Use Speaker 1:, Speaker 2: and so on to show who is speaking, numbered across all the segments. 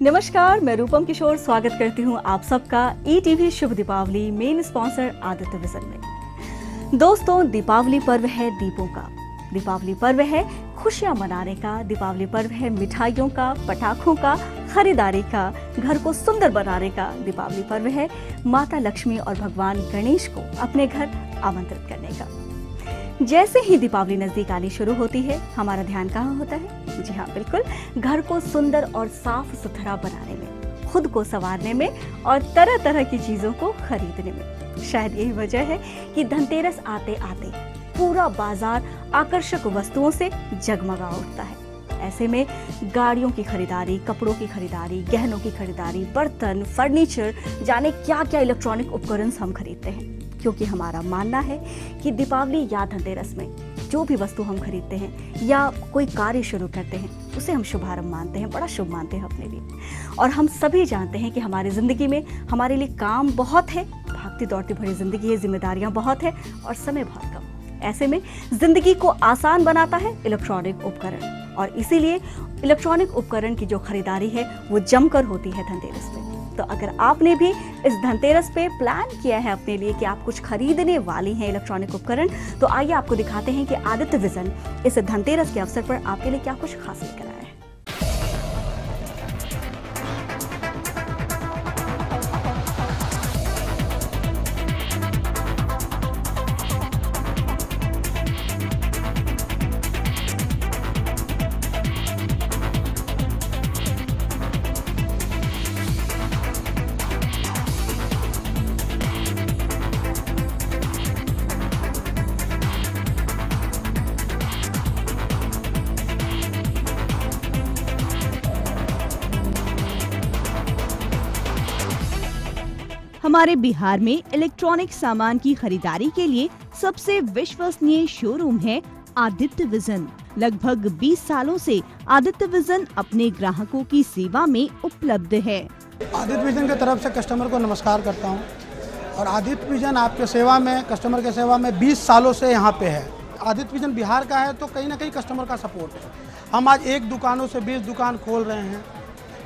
Speaker 1: नमस्कार, मैं रूपम किशोर स्वागत करती हूँ आप सबका ईटीवी शुभ Deepawali main sponsor Aditya vision में। दोस्तों, दीपावली पर्व है दीपों का, दीपावली पर्व है खुशियां मनाने का, दीपावली पर्व है मिठाइयों का, पटाखों का, खरीदारी का, घर को सुंदर बनाने का, दीपावली पर्व है माता लक्ष्मी और भगवान गणेश को अपने घर आमंत्रित करने का। जैसे ही दीपावली नजदीक आनी शुरू होती है, हमारा ध्यान कहाँ होता है? जी हाँ, बिल्कुल, घर को सुंदर और साफ सुथरा बनाने में, खुद को संवारने में और तरह तरह की चीजों को खरीदने में। शायद यही वजह है कि धनतेरस आते आते पूरा बाजार आकर्षक वस्तुओं से जगमगा उठता है। ऐसे में गाड़ियों की खरीदारी, कपड़ों की खरीदारी, गहनों की खरीदारी, बर्तन, फर्नीचर, जाने क्या क्या इलेक्ट्रॉनिक उपकरण हम खरीदते हैं, क्योंकि हमारा मानना है कि दीपावली या धनतेरस में जो भी वस्तु हम खरीदते हैं या कोई कार्य शुरू करते हैं, उसे हम शुभारंभ मानते हैं, बड़ा शुभ मानते हैं अपने लिए। और हम सभी जानते हैं कि हमारी जिंदगी में हमारे लिए काम बहुत है, भागती दौड़ती भरी जिंदगी है, जिम्मेदारियां बहुत है और समय बहुत कम। ऐसे में जिंदगी को आसान बनाता है इलेक्ट्रॉनिक उपकरण, और इसीलिए इलेक्ट्रॉनिक उपकरण की जो खरीदारी है वो जमकर होती है धनतेरस पे। तो अगर आपने भी इस धनतेरस पे प्लान किया है अपने लिए कि आप कुछ खरीदने वाली हैं इलेक्ट्रॉनिक उपकरण, तो आइए आपको दिखाते हैं कि आदित्य विजन इस धनतेरस के अवसर पर आपके लिए क्या कुछ खास लेकर आया है।
Speaker 2: हमारे बिहार में इलेक्ट्रॉनिक सामान की खरीदारी के लिए सबसे विश्वसनीय शोरूम है आदित्य विजन। लगभग 20 सालों से आदित्य विजन अपने ग्राहकों की सेवा में उपलब्ध है।
Speaker 3: आदित्य विजन की तरफ से कस्टमर को नमस्कार करता हूं, और आदित्य विजन आपके सेवा में, कस्टमर के सेवा में 20 सालों से यहां पे है। आदित्य विजन बिहार का है तो कहीं ना कहीं कस्टमर का सपोर्ट है। हम आज एक दुकानों से 20 दुकान खोल रहे हैं,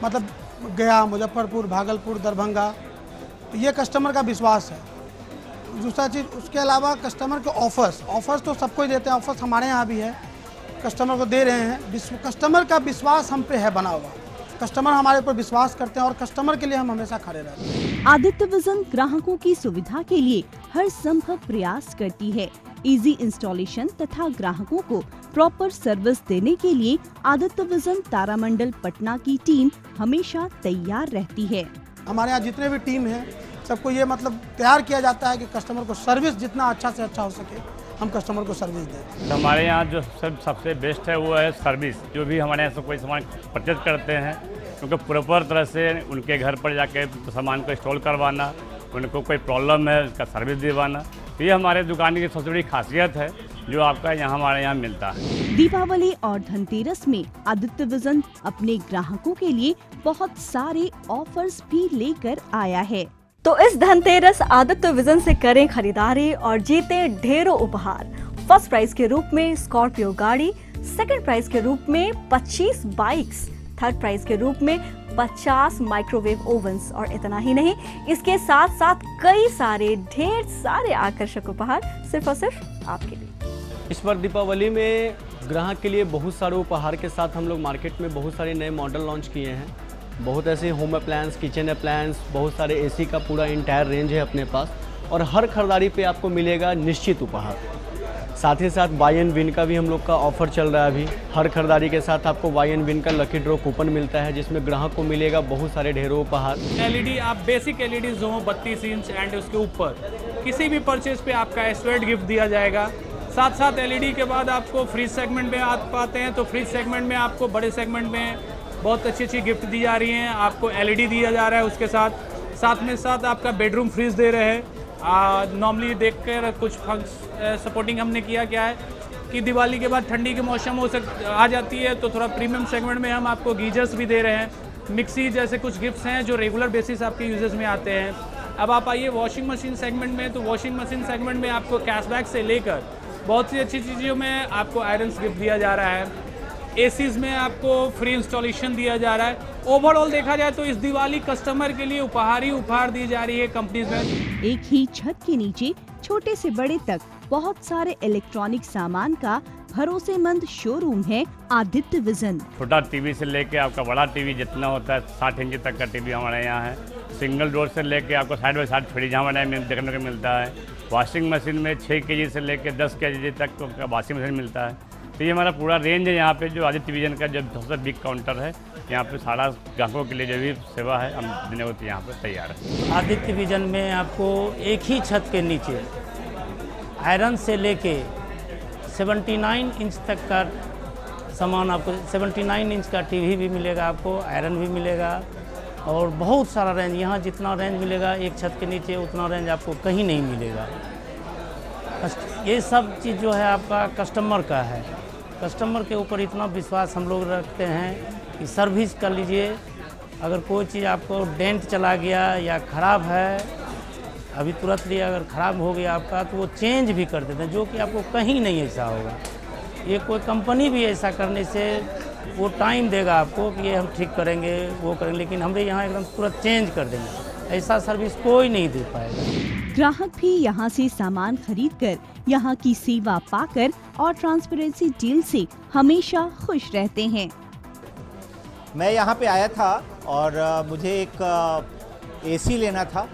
Speaker 3: मतलब गया, मुजफ्फरपुर, भागलपुर, दरभंगा। ये कस्टमर का विश्वास है। दूसरा चीज़, उसके अलावा कस्टमर के ऑफर्स तो सबको ही देते हैं, ऑफर्स हमारे यहाँ भी है, कस्टमर को दे रहे हैं। कस्टमर का विश्वास हम पे है बना हुआ, कस्टमर हमारे ऊपर विश्वास करते हैं और कस्टमर के लिए हम हमेशा खड़े रहते हैं।
Speaker 2: आदित्य विजन ग्राहकों की सुविधा के लिए हर संभव प्रयास करती है। इजी इंस्टॉलेशन तथा ग्राहकों को प्रॉपर सर्विस देने के लिए आदित्य विजन तारामंडल पटना की टीम हमेशा तैयार रहती है।
Speaker 3: हमारे यहाँ जितने भी टीम हैं, सबको ये मतलब तैयार किया जाता है कि कस्टमर को सर्विस जितना अच्छा से अच्छा हो सके, हम कस्टमर को सर्विस दें।
Speaker 4: हमारे यहाँ जो सबसे बेस्ट है वो है सर्विस। जो भी हमारे यहाँ से कोई सामान परचेज करते हैं, उनको प्रॉपर तरह से उनके घर पर जाके सामान को इंस्टॉल करवाना, उनको कोई प्रॉब्लम है उसका सर्विस दिलवाना, तो ये हमारे दुकान की सबसे बड़ी खासियत है जो आपका यहाँ हमारे यहाँ मिलता है।
Speaker 2: दीपावली और धनतेरस में आदित्य विजन अपने ग्राहकों के लिए बहुत सारे ऑफर्स भी लेकर आया है।
Speaker 1: तो इस धनतेरस आदित्य विजन से करें खरीदारी और जीते ढेरों उपहार। फर्स्ट प्राइज के रूप में स्कॉर्पियो गाड़ी, सेकंड प्राइज के रूप में 25 बाइक्स, थर्ड प्राइज के रूप में 50 माइक्रोवेव ओवन्स, और इतना ही नहीं, इसके साथ साथ कई सारे ढेर सारे आकर्षक उपहार सिर्फ और सिर्फ आपके लिए।
Speaker 5: इस बार दीपावली में ग्राहक के लिए बहुत सारे उपहार के साथ हम लोग मार्केट में बहुत सारे नए मॉडल लॉन्च किए हैं। बहुत ऐसे होम अप्लायंस, किचन अप्लायंस, बहुत सारे एसी का पूरा इंटायर रेंज है अपने पास, और हर खरीदारी पे आपको मिलेगा निश्चित उपहार। साथ ही साथ बाय एंड विन का भी हम लोग का ऑफर चल रहा है अभी। हर खरीदारी के साथ आपको बाय एंड विन का लकी ड्रॉ कूपन मिलता है, जिसमें ग्राहक को मिलेगा बहुत सारे ढेरों उपहार।
Speaker 6: एलईडी, आप बेसिक एलईडी जो 32 इंच एंड उसके ऊपर किसी भी परचेज पे आपका स्वेट गिफ्ट दिया जाएगा। साथ साथ एलईडी के बाद आपको फ्रिज सेगमेंट में आ पाते हैं, तो फ्रिज सेगमेंट में आपको बड़े सेगमेंट में बहुत अच्छी अच्छी गिफ्ट दी जा रही हैं। आपको एलईडी दिया जा रहा है, उसके साथ में आपका बेडरूम फ्रिज दे रहे हैं। नॉर्मली देखकर कुछ सपोर्टिंग हमने किया क्या है कि दिवाली के बाद ठंडी के मौसम आ जाती है, तो थोड़ा प्रीमियम सेगमेंट में हम आपको गीजर्स भी दे रहे हैं, मिक्सी जैसे कुछ गिफ्ट्स हैं जो रेगुलर बेसिस आपके यूजर्स में आते हैं। अब आप आइए वॉशिंग मशीन सेगमेंट में, तो वॉशिंग मशीन सेगमेंट में आपको कैशबैक से लेकर बहुत सी अच्छी चीज़ों में आपको आयरन्स गिफ्ट दिया जा रहा है। एसीज़ में आपको फ्री इंस्टॉलेशन दिया जा रहा है। ओवरऑल देखा जाए तो इस दिवाली कस्टमर के लिए उपहार ही उपहार दी जा रही है कंपनीज में।
Speaker 2: एक ही छत के नीचे छोटे से बड़े तक बहुत सारे इलेक्ट्रॉनिक सामान का भरोसेमंद शोरूम है आदित्य विजन।
Speaker 4: छोटा टीवी से लेके आपका बड़ा टीवी जितना होता है 60 इंच तक का टीवी हमारे यहाँ है। सिंगल डोर से लेके आपको साइड बाई साइड फ्रिज हमारे यहाँ देखने को मिलता है। वॉशिंग मशीन में 6 केजी से लेके 10 केजी तक का वॉशिंग मशीन मिलता है। तो ये हमारा पूरा रेंज है यहाँ पे, जो आदित्य विजन का जो सबसे बिग काउंटर है। यहाँ पे सारा ग्राहकों के लिए जो भी सेवा है हम देने को यहाँ पे तैयार है।
Speaker 7: आदित्य विजन में आपको एक ही छत के नीचे आयरन से लेके 79 इंच तक का सामान, आपको 79 इंच का टीवी भी मिलेगा, आपको आयरन भी मिलेगा और बहुत सारा रेंज। यहाँ जितना रेंज मिलेगा एक छत के नीचे उतना रेंज आपको कहीं नहीं मिलेगा। ये सब चीज़ जो है आपका कस्टमर का है। कस्टमर के ऊपर इतना विश्वास हम लोग रखते हैं कि सर्विस कर लीजिए। अगर कोई चीज़ आपको डेंट चला गया या ख़राब है, अभी तुरंत लिए अगर ख़राब हो गया आपका, तो वो चेंज भी कर देते हैं, जो कि आपको कहीं नहीं ऐसा होगा। ये कोई कंपनी भी ऐसा करने से वो टाइम देगा आपको कि ये हम ठीक करेंगे वो करेंगे, लेकिन हमारे यहाँ एकदम तुरंत चेंज कर देंगे। ऐसा सर्विस कोई नहीं दे पाएगा।
Speaker 2: ग्राहक भी यहाँ से सामान खरीदकर यहाँ की सेवा पाकर और ट्रांसपेरेंसी डील से हमेशा खुश रहते हैं।
Speaker 8: मैं यहाँ पे आया था और मुझे एक एसी लेना था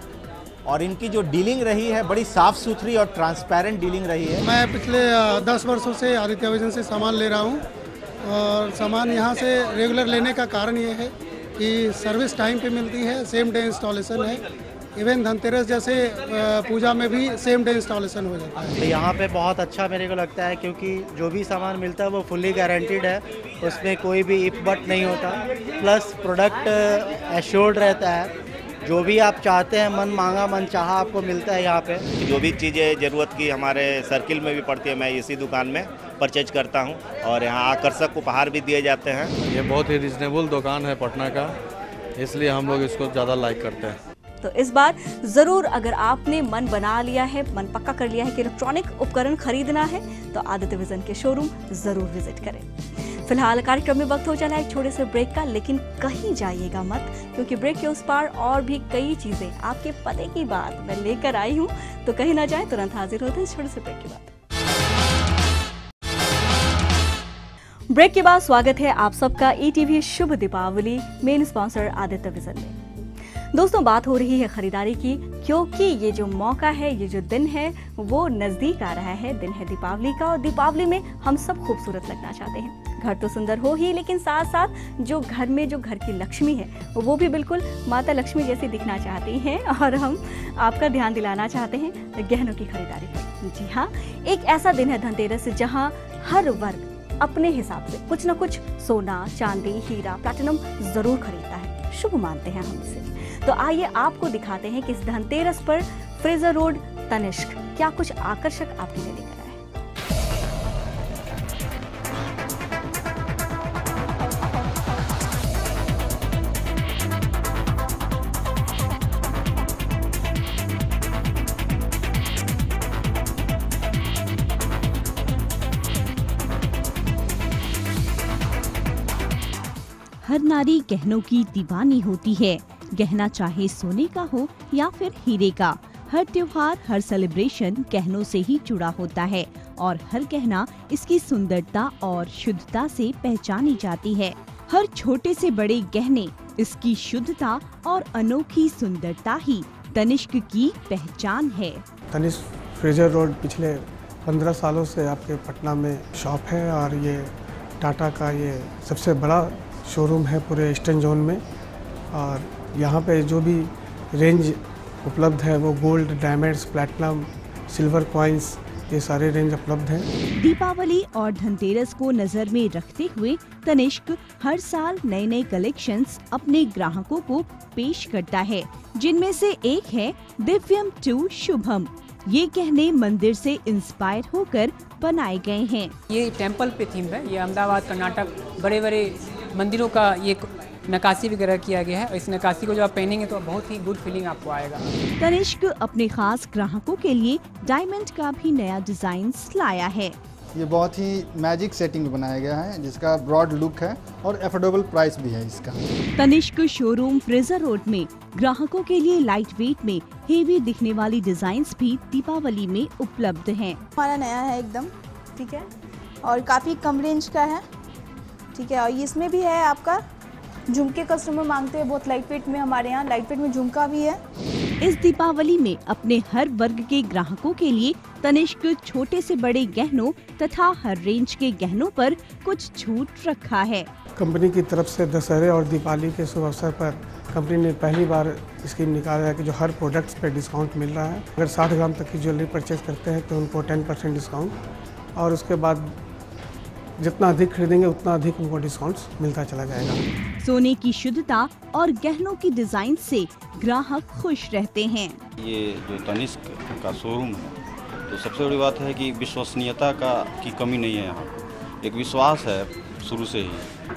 Speaker 8: और इनकी जो डीलिंग रही है बड़ी साफ़ सुथरी और ट्रांसपेरेंट डीलिंग रही है।
Speaker 3: मैं पिछले 10 वर्षों से आदित्य विजन से सामान ले रहा हूँ और सामान यहाँ से रेगुलर लेने का कारण ये है कि सर्विस टाइम पे मिलती है, सेम डे इंस्टॉलेशन है। इवन धनतेरस जैसे पूजा में भी सेम डे इंस्टॉलेशन हो जाता है।
Speaker 9: तो यहाँ पे बहुत अच्छा मेरे को लगता है, क्योंकि जो भी सामान मिलता है वो फुल्ली गारंटीड है, उसमें कोई भी इफ बट नहीं होता, प्लस प्रोडक्ट एश्योर्ड रहता है। जो भी आप चाहते हैं मन मांगा मन चाहा आपको मिलता है यहाँ पे।
Speaker 10: जो भी चीज़ें ज़रूरत की हमारे सर्किल में भी पड़ती है, मैं इसी दुकान में परचेज करता हूँ और यहाँ आकर्षक उपहार भी दिए जाते हैं।
Speaker 11: ये बहुत ही रिजनेबल दुकान है पटना का, इसलिए हम लोग इसको ज़्यादा लाइक करते हैं।
Speaker 1: तो इस बार जरूर अगर आपने मन बना लिया है, मन पक्का कर लिया है कि इलेक्ट्रॉनिक उपकरण खरीदना है, तो आदित्य विजन के शोरूम जरूर विजिट करें। फिलहाल कार्यक्रम में वक्त हो चला है एक छोटे से ब्रेक का, लेकिन कहीं जाइएगा मत, क्योंकि ब्रेक के उस पार और भी कई चीजें आपके पते की बात मैं लेकर आई हूँ। तो कहीं ना जाए, तुरंत हाजिर होते हैं इस छोटे से ब्रेक के बाद। ब्रेक के बाद स्वागत है आप सबका ईटीवी शुभ Deepawali main sponsor Aditya vision में। दोस्तों, बात हो रही है खरीदारी की, क्योंकि ये जो मौका है, ये जो दिन है, वो नजदीक आ रहा है। दिन है दीपावली का और दीपावली में हम सब खूबसूरत लगना चाहते हैं। घर तो सुंदर हो ही, लेकिन साथ साथ जो घर में जो घर की लक्ष्मी है वो भी बिल्कुल माता लक्ष्मी जैसी दिखना चाहती हैं। और हम आपका ध्यान दिलाना चाहते हैं गहनों की खरीदारी पर। जी हाँ, एक ऐसा दिन है धनतेरस जहाँ हर वर्ग अपने हिसाब से कुछ न कुछ सोना, चांदी, हीरा, प्लैटिनम जरूर खरीदता है। शुभ मानते हैं हम इसे। तो आइए आपको दिखाते हैं कि इस धनतेरस पर फ्रेजर रोड तनिष्क क्या कुछ आकर्षक आपके लिए लेकर आए।
Speaker 2: हर नारी गहनों की दीवानी होती है। गहना चाहे सोने का हो या फिर हीरे का, हर त्योहार, हर सेलिब्रेशन गहनों से ही जुड़ा होता है और हर गहना इसकी सुंदरता और शुद्धता से पहचानी जाती है। हर छोटे से बड़े गहने इसकी शुद्धता और अनोखी सुंदरता ही तनिष्क की पहचान है।
Speaker 3: तनिष्क फ्रेजर रोड पिछले 15 सालों से आपके पटना में शॉप है और ये टाटा का ये सबसे बड़ा शोरूम है पूरे ईस्टर्न जोन में। और यहाँ पे जो भी रेंज उपलब्ध है वो gold, diamonds, platinum, silver coins, ये सारे रेंज उपलब्ध हैं।
Speaker 2: दीपावली और धनतेरस को नजर में रखते हुए तनिष्क हर साल नए नए कलेक्शंस अपने ग्राहकों को पेश करता है, जिनमें से एक है दिव्यम 2 शुभम। ये गहने मंदिर से इंस्पायर होकर बनाए गए हैं।
Speaker 12: ये टेम्पल पे थीम है। ये अहमदाबाद, कर्नाटक बड़े बड़े मंदिरों का ये नक्काशी वगैरह किया गया है। और इस नक्काशी को जब आप पहनेंगे तो बहुत ही गुड फीलिंग आपको आएगा।
Speaker 2: तनिष्क अपने खास ग्राहकों के लिए डायमंड का भी नया डिजाइन लाया है।
Speaker 13: ये बहुत ही मैजिक सेटिंग में बनाया गया है, जिसका ब्रॉड लुक है और एफोर्डेबल प्राइस भी है इसका।
Speaker 2: तनिष्क शोरूम फ्रेजर रोड में ग्राहकों के लिए लाइट वेट में हेवी दिखने वाली डिजाइन्स भी दीपावली में उपलब्ध हैं।
Speaker 14: हमारा नया है एकदम, ठीक है, और काफ़ी कम रेंज का है, ठीक है। और इसमें भी है आपका झुमके, कस्टमर मांगते हैं बहुत लाइट वेट में, हमारे यहाँ लाइट वेट में झुमका भी है।
Speaker 2: इस दीपावली में अपने हर वर्ग के ग्राहकों के लिए तनिष्क छोटे से बड़े गहनों तथा हर रेंज के गहनों पर कुछ छूट रखा है।
Speaker 3: कंपनी की तरफ से दशहरे और दीपावली के शुभ अवसर पर कंपनी ने पहली बार स्कीम निकाला है कि जो हर प्रोडक्ट्स पे डिस्काउंट मिल रहा है। अगर 60 ग्राम तक की ज्वेलरी परचेज करते हैं तो उनको 10% डिस्काउंट, और उसके बाद जितना अधिक खरीदेंगे उतना अधिक उनको डिस्काउंट्स मिलता चला जाएगा।
Speaker 2: सोने की शुद्धता और गहनों की डिजाइन से ग्राहक खुश रहते हैं।
Speaker 15: ये जो तनिष्क का शोरूम है तो सबसे बड़ी बात है कि विश्वसनीयता की कमी नहीं है। यहाँ एक विश्वास है शुरू से ही,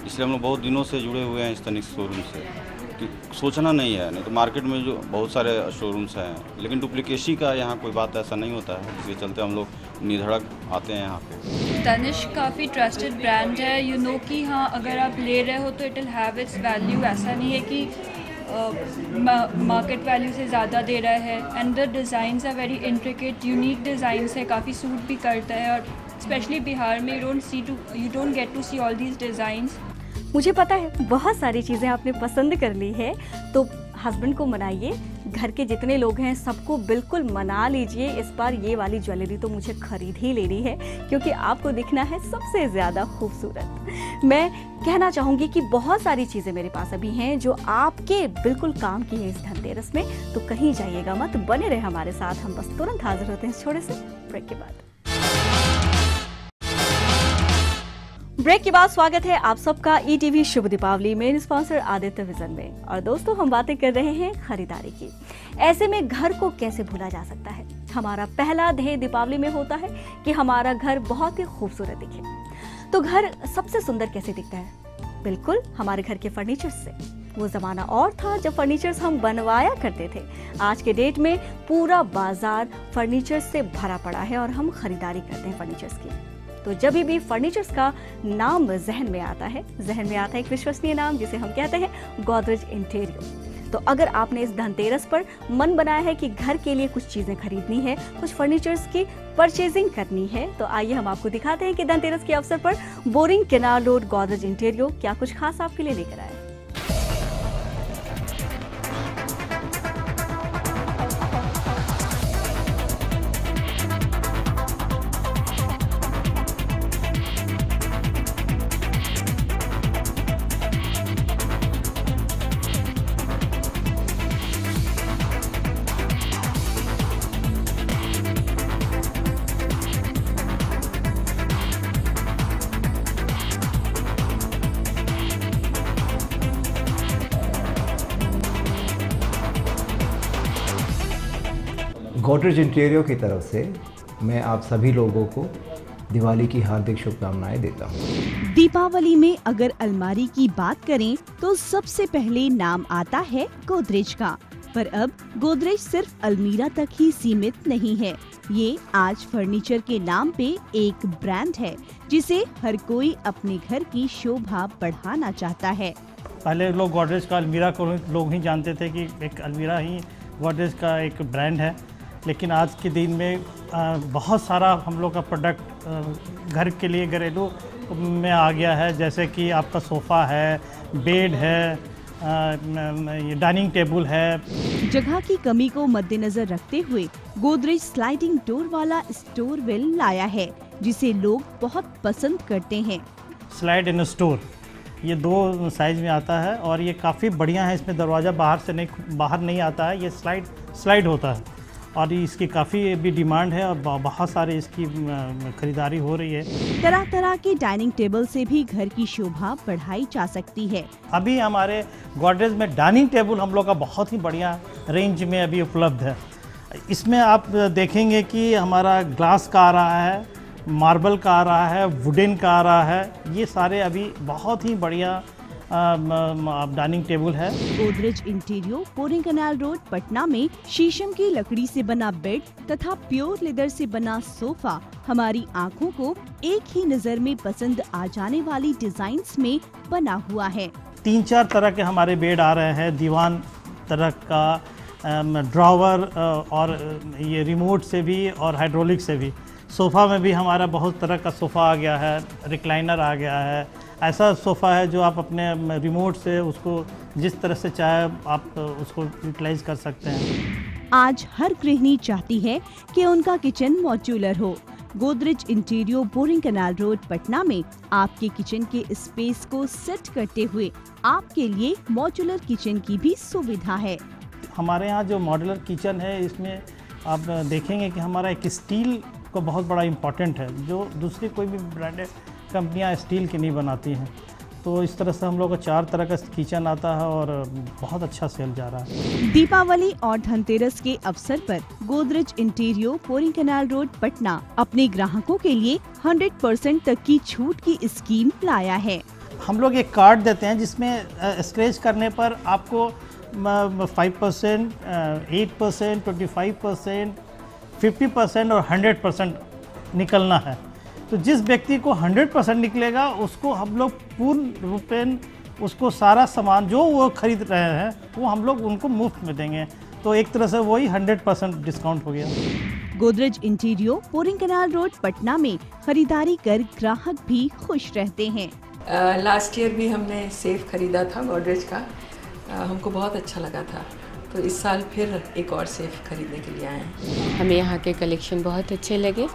Speaker 15: इसलिए हम लोग बहुत दिनों से जुड़े हुए हैं इस तनिष्क शोरूम से। कि सोचना नहीं है, नहीं तो मार्केट में जो बहुत सारे शोरूम्स हैं, लेकिन डुप्लीकेसी का यहाँ कोई बात ऐसा नहीं होता है, इसके चलते हम लोग निधड़क आते हैं यहाँ पे।
Speaker 16: तनिष्क काफ़ी ट्रस्टेड ब्रांड है, यू नो कि हाँ अगर आप ले रहे हो तो it will have it's value. ऐसा नहीं है कि मार्केट वैल्यू से ज़्यादा दे रहा है। And the designs are very intricate, unique designs है, काफ़ी सूट भी करता है। और स्पेशली बिहार में you don't get to see all these designs.
Speaker 1: मुझे पता है बहुत सारी चीज़ें आपने पसंद कर ली है, तो हस्बैंड को मनाइए, घर के जितने लोग हैं सबको बिल्कुल मना लीजिए। इस बार ये वाली ज्वेलरी तो मुझे खरीद ही लेनी है, क्योंकि आपको दिखना है सबसे ज़्यादा खूबसूरत। मैं कहना चाहूँगी कि बहुत सारी चीज़ें मेरे पास अभी हैं जो आपके बिल्कुल काम की है इस धनतेरस में, तो कहीं जाइएगा मत, बने रहे हमारे साथ। हम बस तुरंत हाजिर होते हैं छोटे से ब्रेक के बाद। ब्रेक के बाद स्वागत है आप सबका ईटीवी शुभ Deepawali main sponsor Aditya vision में। और दोस्तों, हम बातें कर रहे हैं खरीदारी की। ऐसे में घर को कैसे भूला जा सकता है। हमारा पहला ध्येय दीपावली में होता है कि हमारा घर बहुत ही खूबसूरत दिखे। तो घर सबसे सुंदर कैसे दिखता है? बिल्कुल हमारे घर के फर्नीचर से। वो जमाना और था जब फर्नीचर्स हम बनवाया करते थे। आज के डेट में पूरा बाजार फर्नीचर से भरा पड़ा है और हम खरीदारी करते हैं फर्नीचर्स की। तो जब भी फर्नीचर्स का नाम जहन में आता है एक विश्वसनीय नाम जिसे हम कहते हैं गोदरेज इंटीरियो। तो अगर आपने इस धनतेरस पर मन बनाया है कि घर के लिए कुछ चीजें खरीदनी है, कुछ फर्नीचर्स की परचेजिंग करनी है, तो आइए हम आपको दिखाते हैं कि धनतेरस के अवसर पर बोरिंग केनाल रोड गोदरेज इंटीरियो क्या कुछ खास आपके लिए लेकर आए।
Speaker 17: गोदरेज इंटीरियो की तरफ से मैं आप सभी लोगों को दिवाली की हार्दिक शुभकामनाएं देता हूं।
Speaker 2: दीपावली में अगर अलमारी की बात करें तो सबसे पहले नाम आता है गोदरेज का। पर अब गोदरेज सिर्फ अलमीरा तक ही सीमित नहीं है। ये आज फर्नीचर के नाम पे एक ब्रांड है जिसे हर कोई अपने घर की शोभा बढ़ाना चाहता है।
Speaker 7: पहले लोग गोदरेज का अलमीरा को लोग ही जानते थे कि एक अलमीरा ही गोदरेज का एक ब्रांड है, लेकिन आज के दिन में बहुत सारा हम लोग का प्रोडक्ट घर के लिए घरेलू में आ गया है। जैसे कि आपका सोफ़ा है, बेड है, डाइनिंग टेबल है।
Speaker 2: जगह की कमी को मद्देनजर रखते हुए गोदरेज स्लाइडिंग डोर वाला स्टोर वेल लाया है, जिसे लोग बहुत पसंद करते हैं।
Speaker 7: स्लाइड इन स्टोर, ये 2 साइज में आता है और ये काफ़ी बढ़िया है। इसमें दरवाज़ा बाहर नहीं आता है, ये स्लाइड होता है और इसकी काफ़ी भी डिमांड है और बहुत सारे इसकी खरीदारी हो रही है।
Speaker 2: तरह तरह के डाइनिंग टेबल से भी घर की शोभा बढ़ाई जा सकती है।
Speaker 7: अभी हमारे गोदरेज में डाइनिंग टेबल हम लोग का बहुत ही बढ़िया रेंज में अभी उपलब्ध है। इसमें आप देखेंगे कि हमारा ग्लास का आ रहा है, मार्बल का आ रहा है, वुडन का आ रहा है। ये सारे अभी बहुत ही बढ़िया डाइनिंग टेबल है।
Speaker 2: Godrej Interio Boring Canal Road Patna में शीशम की लकड़ी से बना बेड तथा प्योर लेदर से बना सोफा हमारी आँखों को एक ही नजर में पसंद आ जाने वाली डिजाइन्स में बना हुआ है।
Speaker 7: 3-4 तरह के हमारे बेड आ रहे हैं, दीवान तरह का, ड्रॉवर और ये रिमोट से भी और हाइड्रोलिक से भी। सोफ़ा में भी हमारा बहुत तरह का सोफ़ा आ गया है, रिक्लाइनर आ गया है। ऐसा सोफ़ा है जो आप अपने रिमोट से उसको जिस तरह से चाहे आप उसको यूटिलाइज कर सकते हैं।
Speaker 2: आज हर गृहिणी चाहती है कि उनका किचन मॉड्यूलर हो। Godrej Interio Boring Canal Road Patna में आपके किचन के स्पेस को सेट करते हुए आपके लिए मॉड्यूलर किचन की भी सुविधा है।
Speaker 7: हमारे यहाँ जो मॉड्यूलर किचन है इसमें आप देखेंगे कि हमारा एक स्टील को बहुत बड़ा इम्पोर्टेंट है, जो दूसरी कोई भी ब्रांडेड कंपनियाँ स्टील की नहीं बनाती हैं। तो इस तरह से हम लोग को 4 तरह का किचन आता है और बहुत अच्छा सेल जा रहा है।
Speaker 2: दीपावली और धनतेरस के अवसर पर Godrej Interio Boring Canal Road Patna अपने ग्राहकों के लिए 100% तक की छूट की स्कीम लाया है।
Speaker 7: हम लोग एक कार्ड देते हैं जिसमें स्क्रैच करने पर आपको 5%, 8%, 25%, 50% और 100% निकलना है। तो जिस व्यक्ति को 100% निकलेगा उसको हम लोग पूर्ण रूपेण उसको सारा सामान जो वो खरीद रहे हैं वो हम लोग उनको मुफ्त में देंगे। तो एक तरह से वही 100% डिस्काउंट हो गया।
Speaker 2: Godrej Interio Boring Canal Road Patna में खरीदारी कर ग्राहक भी खुश रहते हैं।
Speaker 18: लास्ट ईयर भी हमने सेफ खरीदा था गोदरेज का, हमको बहुत अच्छा लगा था। तो इस साल फिर एक और सेफ खरीदने के लिए आए हैं।
Speaker 19: हमें यहाँ के कलेक्शन बहुत अच्छे लगे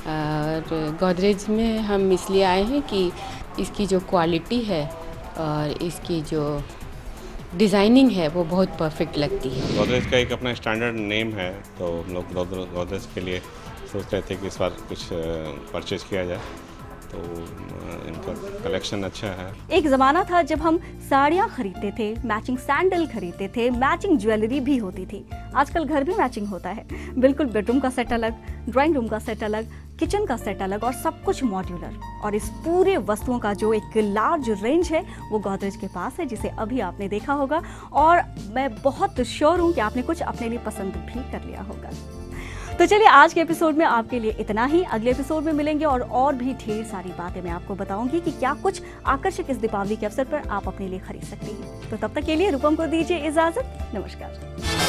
Speaker 19: और गोदरेज में हम इसलिए आए हैं कि इसकी जो क्वालिटी है और इसकी जो डिज़ाइनिंग है वो बहुत परफेक्ट लगती है।
Speaker 20: गोदरेज का एक अपना स्टैंडर्ड नेम है, तो हम लोग गोदरेज के लिए सोच रहे थे कि इस बार कुछ परचेज किया जाए, तो इनका कलेक्शन अच्छा है।
Speaker 1: एक ज़माना था जब हम साड़ियाँ खरीदते थे, मैचिंग सैंडल खरीदते थे, मैचिंग ज्वेलरी भी होती थी। आजकल घर भी मैचिंग होता है। बिल्कुल बेडरूम का सेट अलग, ड्राइंग रूम का सेट अलग, किचन का सेट अलग और सब कुछ मॉड्यूलर। और इस पूरे वस्तुओं का जो एक लार्ज रेंज है वो गोदरेज के पास है, जिसे अभी आपने देखा होगा और मैं बहुत श्योर हूँ कि आपने कुछ अपने लिए पसंद भी कर लिया होगा। तो चलिए आज के एपिसोड में आपके लिए इतना ही। अगले एपिसोड में मिलेंगे और भी ढेर सारी बातें मैं आपको बताऊंगी कि क्या कुछ आकर्षक इस दीपावली के अवसर पर आप अपने लिए खरीद सकते हैं। तो तब तक के लिए रूपम को दीजिए इजाजत। नमस्कार।